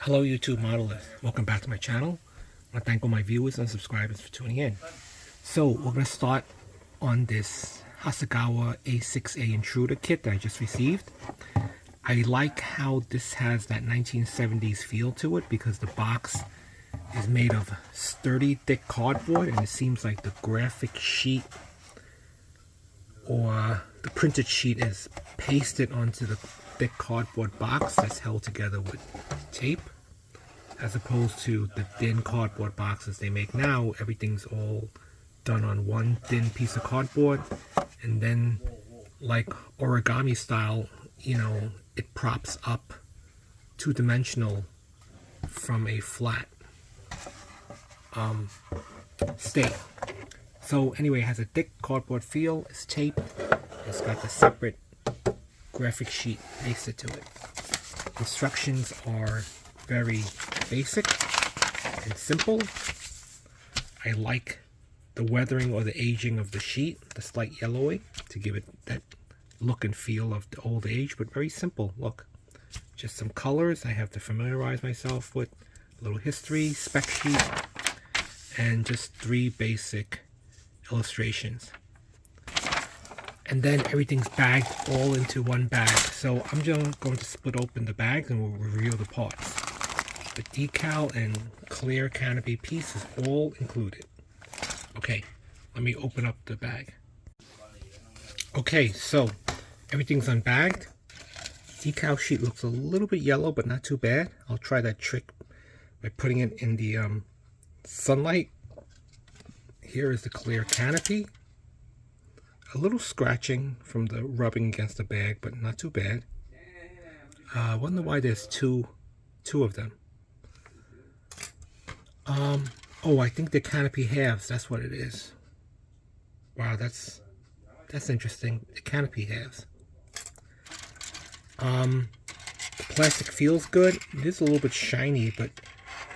Hello YouTube modelers, welcome back to my channel. I want to thank all my viewers and subscribers for tuning in. So we're going to start on this Hasegawa A-6A Intruder kit that I just received. I like how this has that 1970s feel to it because the box is made of sturdy thick cardboard, and it seems like the graphic sheet or the printed sheet is pasted onto the thick cardboard box that's held together with tape, as opposed to the thin cardboard boxes they make now. Everything's all done on one thin piece of cardboard, and then like origami style, you know, it props up two-dimensional from a flat state. So anyway, it has a thick cardboard feel, it's taped, it's got the separate graphic sheet pasted to it. Instructions are very basic and simple. I like the weathering or the aging of the sheet, the slight yellowing, to give it that look and feel of the old age, but very simple. Look, just some colors I have to familiarize myself with, a little history, spec sheet, and just 3 basic illustrations. And then everything's bagged all into one bag. So I'm just going to split open the bags and we'll reveal the parts. The decal and clear canopy piece is all included. Okay, let me open up the bag. Okay, so everything's unbagged. Decal sheet looks a little bit yellow, but not too bad. I'll try that trick by putting it in the sunlight. Here is the clear canopy. A little scratching from the rubbing against the bag, but not too bad. I wonder why there's two of them. Oh, I think the canopy halves. That's what it is. Wow, that's interesting. The canopy halves. The plastic feels good. It is a little bit shiny, but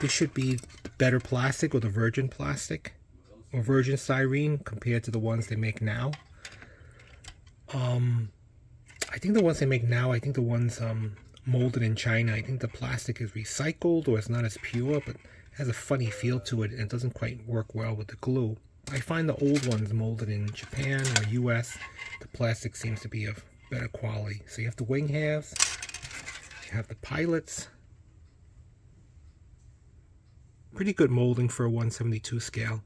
this should be better plastic, or the virgin plastic, or virgin styrene compared to the ones they make now. I think the ones they make now, I think the ones molded in China, I think the plastic is recycled or it's not as pure, but it has a funny feel to it and it doesn't quite work well with the glue. I find the old ones molded in Japan or US, the plastic seems to be of better quality. So you have the wing halves, you have the pilots. Pretty good molding for a 1/72 scale.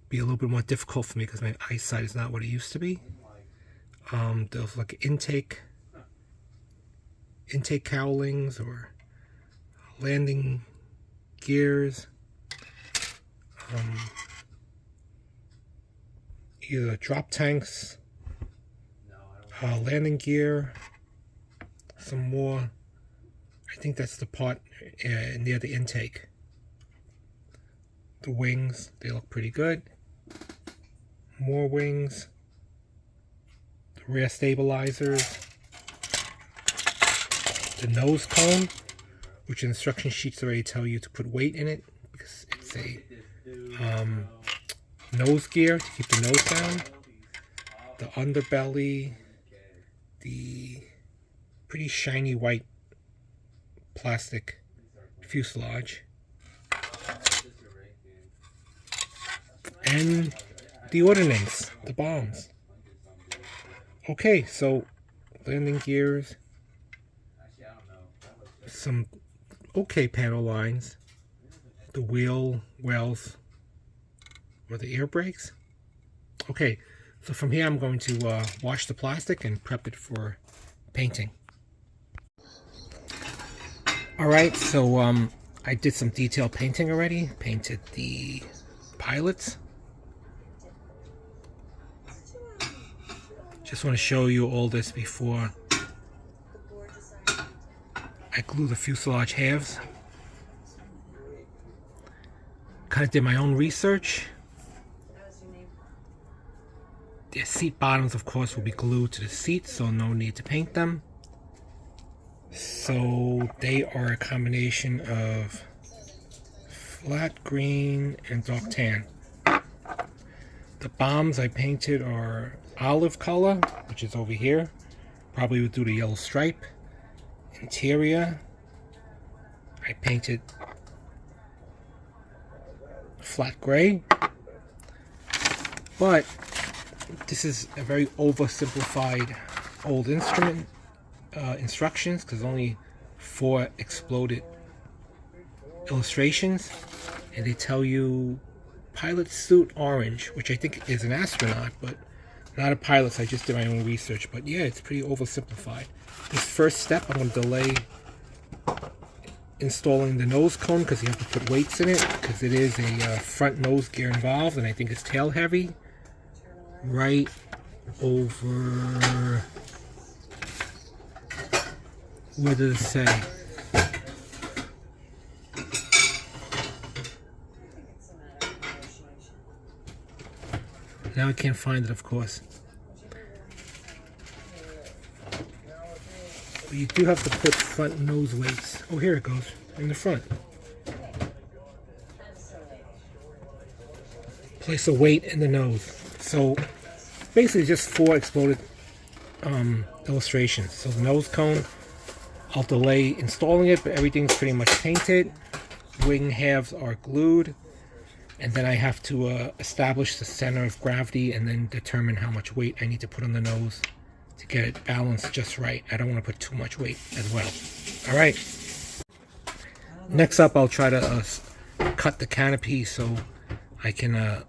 Be a little bit more difficult for me because my eyesight is not what it used to be. There's like intake cowlings or landing gears, either drop tanks, landing gear, some more. I think that's the part near the intake. The wings, they look pretty good. More wings. The rear stabilizers. The nose cone, which instruction sheets already tell you to put weight in it because it's a nose gear to keep the nose down. The underbelly. The pretty shiny white plastic fuselage. And the ordnance, the bombs. Okay, so landing gears, some okay panel lines, the wheel wells, or the air brakes. Okay, so from here I'm going to wash the plastic and prep it for painting. Alright, so I did some detail painting already. Painted the pilots. Just want to show you all this before I glue the fuselage halves. Kind of did my own research. The seat bottoms, of course, will be glued to the seats, so no need to paint them. So they are a combination of flat green and dark tan. The bombs I painted are olive color, which is over here. Probably would do the yellow stripe. Interior, I painted flat gray, but this is a very oversimplified old instrument instructions, because only 4 exploded illustrations, and they tell you pilot suit orange, which I think is an astronaut, but not a pilot, so I just did my own research. But yeah, it's pretty oversimplified. This first step, I'm going to delay installing the nose cone, because you have to put weights in it, because it is a front nose gear involved, and I think it's tail heavy. Right over, what does it say? Now I can't find it, of course. But you do have to put front nose weights. Oh, here it goes, in the front. Place a weight in the nose. So basically just 4 exploded illustrations. So the nose cone, I'll delay installing it, but everything's pretty much painted. Wing halves are glued. And then I have to establish the center of gravity and then determine how much weight I need to put on the nose to get it balanced just right. I don't want to put too much weight as well. Alright. Next up, I'll try to cut the canopy so I can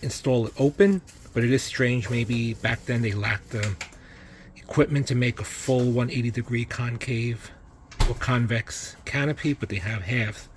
install it open. But it is strange, maybe back then they lacked the equipment to make a full 180-degree concave or convex canopy, but they have halves.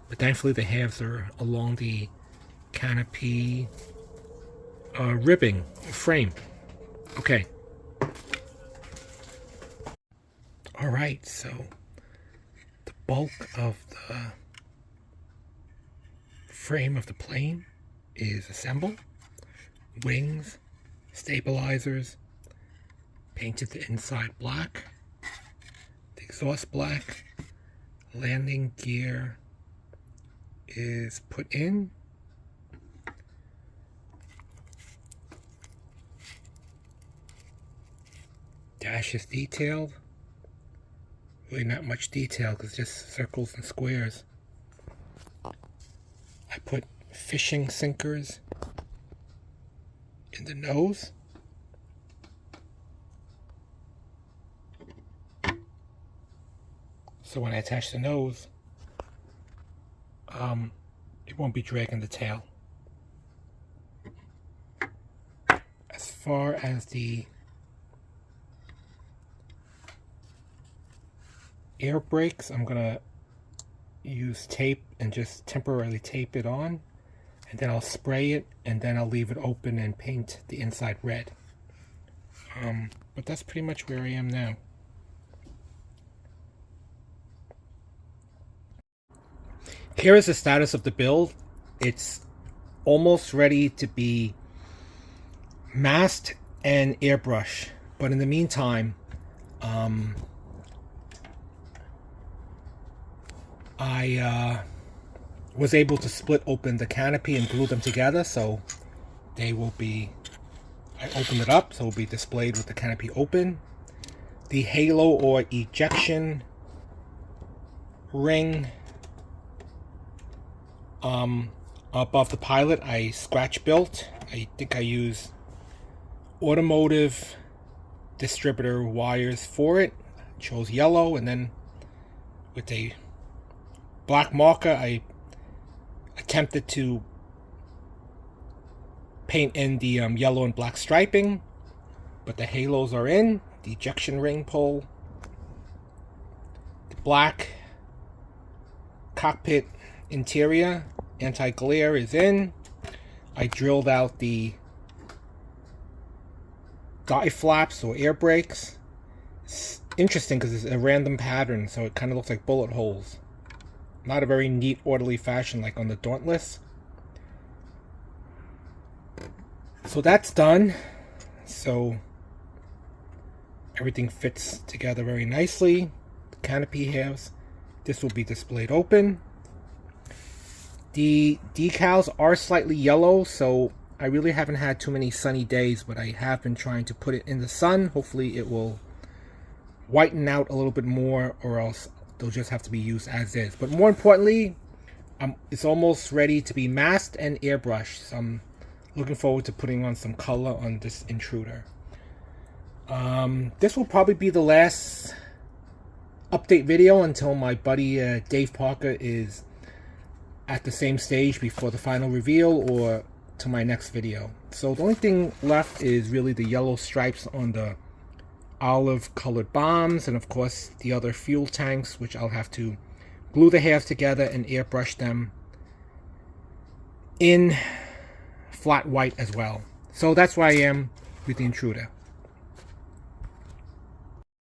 But thankfully the halves are along the canopy ribbing frame. Okay. Alright, so the bulk of the frame of the plane is assembled. Wings, stabilizers, painted the inside black, the exhaust black, landing gear is put in. Dash is detailed. Really not much detail because just circles and squares. I put fishing sinkers in the nose. So when I attach the nose, it won't be dragging the tail. As far as the air brakes, I'm gonna use tape and just temporarily tape it on, and then I'll spray it, and then I'll leave it open and paint the inside red. But that's pretty much where I am now. Here is the status of the build. It's almost ready to be masked and airbrush, but in the meantime, I was able to split open the canopy and glue them together, so they will be, I opened it up so it will be displayed with the canopy open. The halo or ejection ring above the pilot I scratch built. I think I use automotive distributor wires for it. Chose yellow, and then with a black marker I attempted to paint in the yellow and black striping, but the halos are in. The ejection ring pull, the black cockpit interior anti-glare is in. I drilled out the guy flaps or air brakes. It's interesting because it's a random pattern, so it kind of looks like bullet holes. Not a very neat, orderly fashion like on the Dauntless. So that's done. So everything fits together very nicely. The canopy halves. This will be displayed open. The decals are slightly yellow, so I really haven't had too many sunny days, but I have been trying to put it in the sun. Hopefully it will whiten out a little bit more, or else they'll just have to be used as is. But more importantly, it's almost ready to be masked and airbrushed. So I'm looking forward to putting on some color on this Intruder. This will probably be the last update video until my buddy Dave Parker is at the same stage before the final reveal, or to my next video. So the only thing left is really the yellow stripes on the olive colored bombs, and of course the other fuel tanks, which I'll have to glue the halves together and airbrush them in flat white as well. So that's where I am with the Intruder.